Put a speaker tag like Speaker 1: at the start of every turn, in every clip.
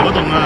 Speaker 1: 嗰棟啊！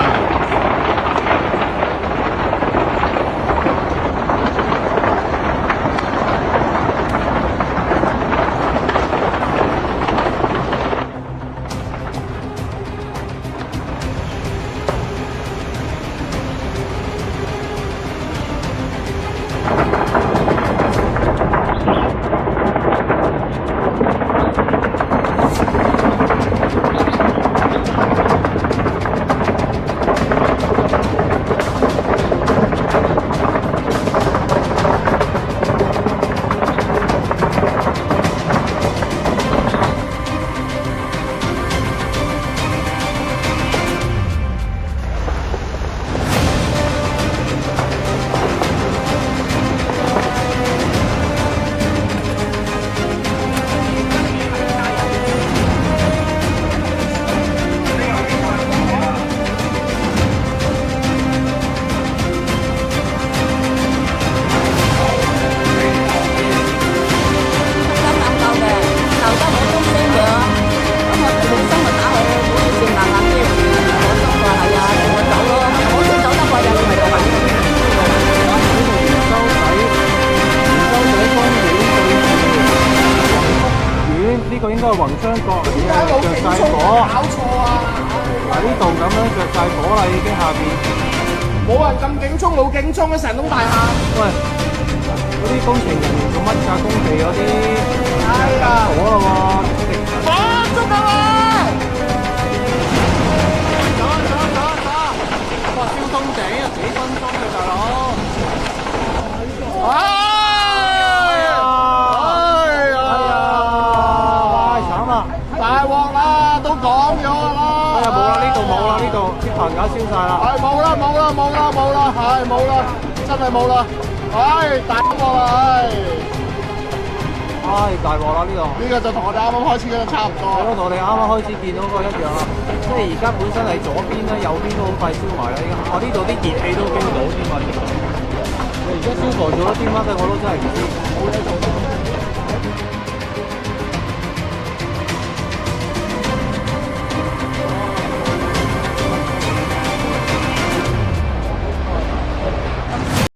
Speaker 2: 呢個應該係宏昌閣嚟嘅，着晒火，
Speaker 3: 搞錯啊！
Speaker 2: 喺呢度咁樣着晒火啦，已經下邊。
Speaker 3: 冇人咁警聰，冇警聰嘅成棟大廈。
Speaker 2: 喂，嗰啲工程人員做乜㗎？工地嗰啲
Speaker 3: 係啊，
Speaker 2: 火啦喎！
Speaker 3: 火捉到啊！
Speaker 2: 哇，燒通頂啊，幾分鐘嘅大佬。
Speaker 3: 大鑊啦，都講咗啦。
Speaker 2: 哎呀，冇啦，呢度冇啦，呢度啲棚架燒晒啦。
Speaker 3: 係冇啦，冇啦，冇啦，冇啦，係冇啦，真係冇啦。唉，大鑊啦，
Speaker 2: 唉，大鑊啦呢度。
Speaker 3: 呢個就同我哋啱啱開始嗰陣差唔多。
Speaker 2: 係咯，同我哋啱啱開始見到嗰個一樣啦。即係而家本身喺左邊咧，右邊都好快燒埋啦。依家我呢度啲熱氣都經到添啊！而家消防做咗啲乜咧，我都真係唔知。冇嘢做。